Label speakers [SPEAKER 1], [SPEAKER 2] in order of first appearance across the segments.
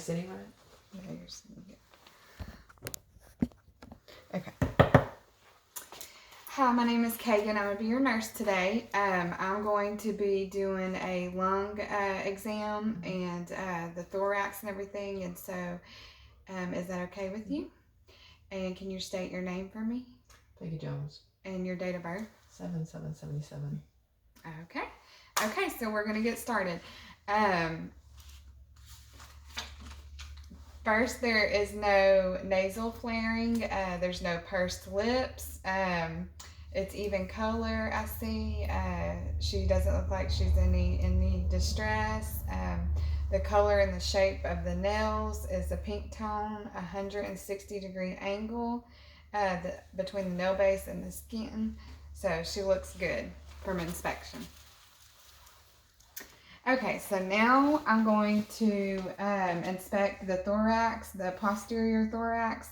[SPEAKER 1] sitting on it?
[SPEAKER 2] Yeah, you're sitting good. Okay. Hi, my name is Kagan. I'm going to be your nurse today. I'm going to be doing a lung exam and the thorax and everything. And so, is that okay with you? And can you state your name for me?
[SPEAKER 1] Peggy Jones.
[SPEAKER 2] And your date of birth?
[SPEAKER 1] 7/7/77.
[SPEAKER 2] Okay. Okay, so we're going to get started. First, there is no nasal flaring. There's no pursed lips. It's even color, I see. She doesn't look like she's in any distress. The color and the shape of the nails is a pink tone, 160-degree angle between the nail base and the skin. So she looks good from inspection. Okay, so now I'm going to inspect the thorax, the posterior thorax.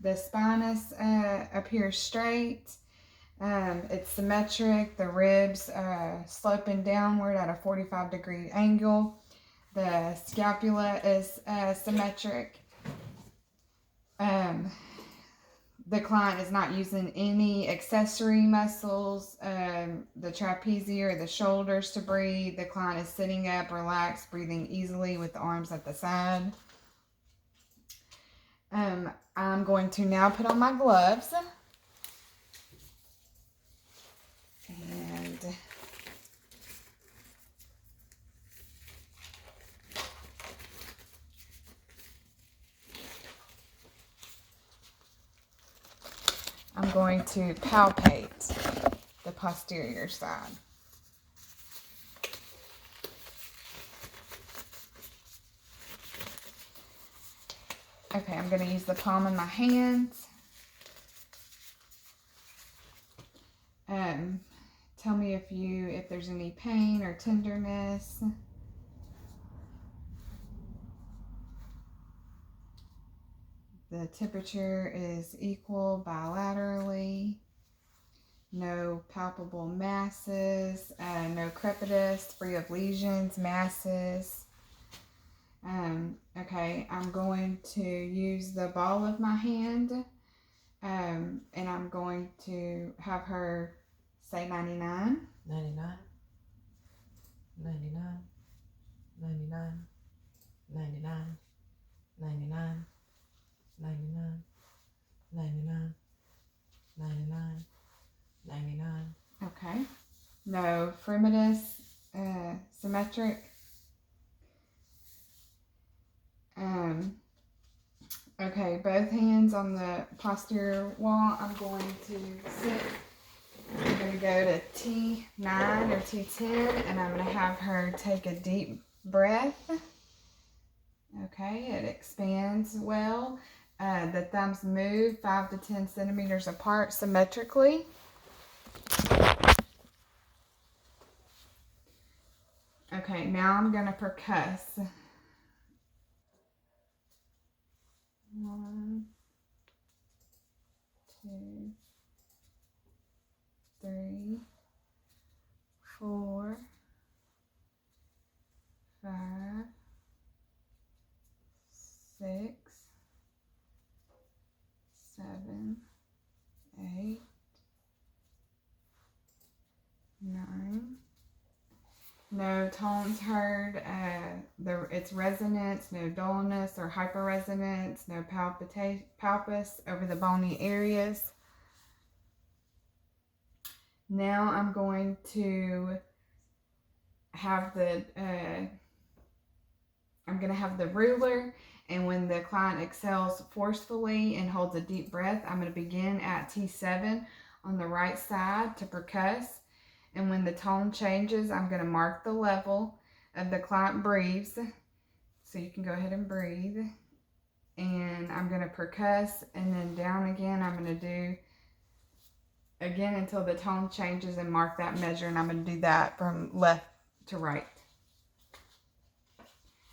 [SPEAKER 2] The spinous appears straight. It's symmetric. The ribs sloping downward at a 45-degree angle. The scapula is symmetric. The client is not using any accessory muscles, the trapeze or the shoulders to breathe. The client is sitting up, relaxed, breathing easily with the arms at the side. I'm going to now put on my gloves. And I'm going to palpate the posterior side. Okay, I'm going to use the palm of my hands. Tell me if there's any pain or tenderness. The temperature is equal bilaterally. No palpable masses, no crepitus, free of lesions, masses. Okay, I'm going to use the ball of my hand, and I'm going to have her say 99.
[SPEAKER 1] 99. 99. 99. 99. 99. 99. 99. 99. 99.
[SPEAKER 2] Okay. No fremitus, symmetric. Okay, both hands on the posterior wall. I'm going to sit. I'm going to go to T9 or T10, and I'm going to have her take a deep breath. Okay, it expands well. The thumbs move 5 to 10 centimeters apart symmetrically. Okay, now I'm going to percuss. 1, 2, 3, 4, 5, 6, 7, 8, 9. No tones heard. It's resonance, no dullness or hyperresonance, no palpus over the bony areas. Now I'm going to have the ruler, and when the client exhales forcefully and holds a deep breath, I'm going to begin at T7 on the right side to percuss. And when the tone changes, I'm going to mark the level of the client breathes. So you can go ahead and breathe. And I'm going to percuss, and then down again. I'm going to do again until the tone changes and mark that measure. And I'm going to do that from left to right.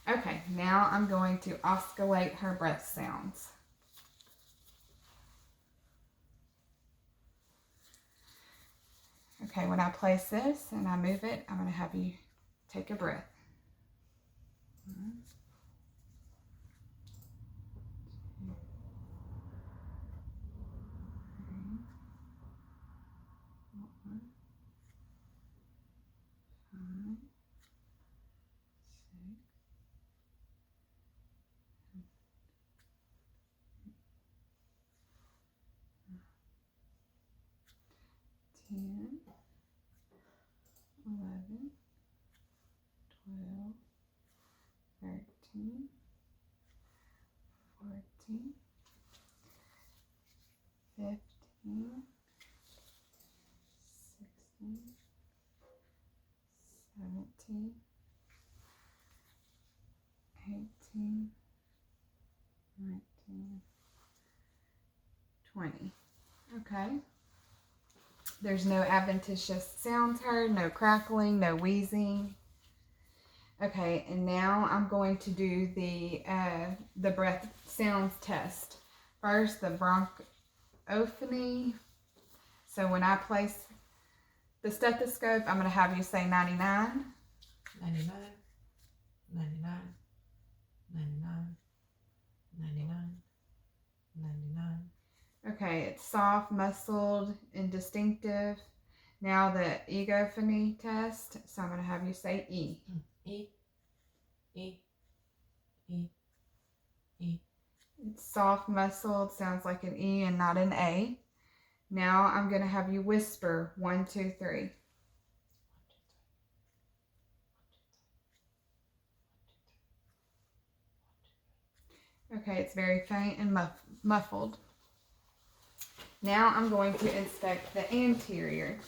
[SPEAKER 2] Okay, now I'm going to oscillate her breath sounds. Okay, when I place this and I move it, I'm going to have you take a breath. 1, 10, 11, 12, 13, 14, 15, 16, 17, 18, 19, 20. Okay. There's no adventitious sounds heard, no crackling, no wheezing. Okay, and now I'm going to do the breath sounds test. First, the bronchophony. So when I place the stethoscope, I'm going to have you say 99.
[SPEAKER 1] 99, 99, 99, 99, 99.
[SPEAKER 2] Okay, it's soft, muscled, and distinctive. Now the egophony test. So I'm going to have you say E.
[SPEAKER 1] E, E, E, E.
[SPEAKER 2] It's soft, muscled, sounds like an E and not an A. Now I'm going to have you whisper 1, 2, 3. Okay, it's very faint and muffled. Now I'm going to inspect the anterior.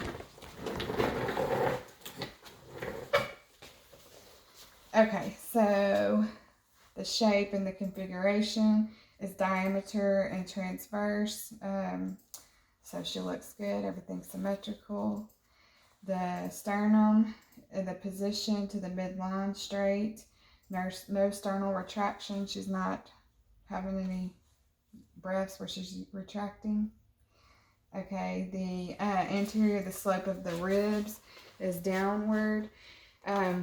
[SPEAKER 2] Okay, so the shape and the configuration is diameter and transverse. So she looks good, everything's symmetrical. The sternum, the position to the midline straight. No sternal retraction. She's not having any breaths where she's retracting. Okay, the anterior, the slope of the ribs is downward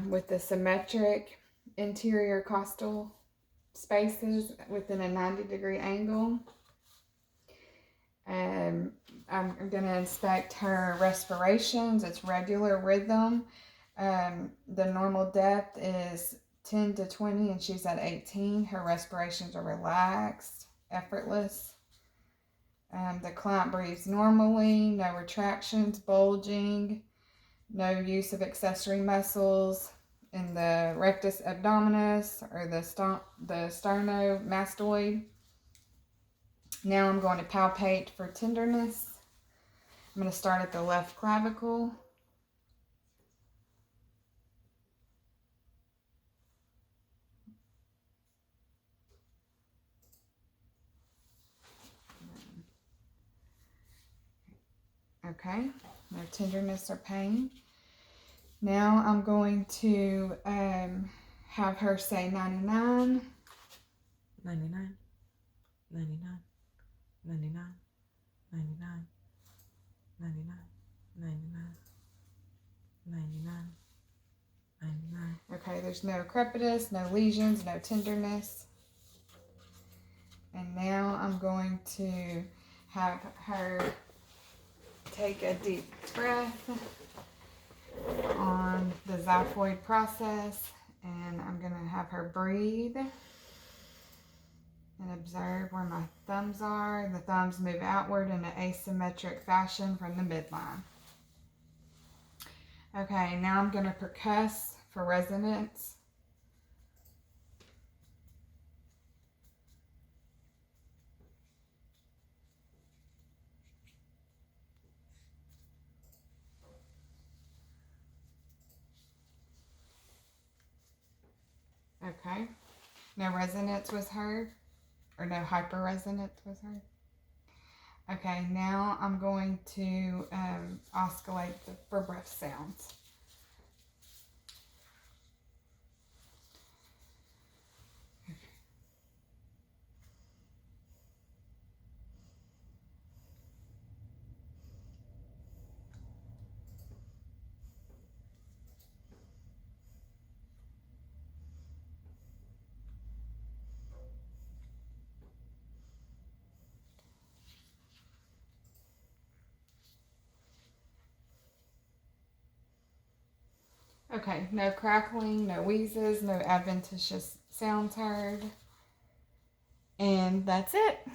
[SPEAKER 2] with the symmetric interior costal spaces within a 90-degree angle. I'm going to inspect her respirations. It's regular rhythm. The normal depth is 10 to 20 and she's at 18. Her respirations are relaxed, effortless. The client breathes normally, no retractions, bulging, no use of accessory muscles in the rectus abdominis or the sternomastoid. Now I'm going to palpate for tenderness. I'm going to start at the left clavicle. Okay, no tenderness or pain. Now I'm going to have her say 99.
[SPEAKER 1] 99, 99, 99, 99, 99, 99, 99, 99.
[SPEAKER 2] Okay, there's no crepitus, no lesions, no tenderness. And now I'm going to have her take a deep breath on the xiphoid process, and I'm going to have her breathe and observe where my thumbs are. The thumbs move outward in an asymmetric fashion from the midline. Okay, now I'm going to percuss for resonance. Okay, no resonance was heard, or no hyperresonance was heard. Okay, now I'm going to oscillate for breath sounds. Okay, no crackling, no wheezes, no adventitious sounds heard. And that's it.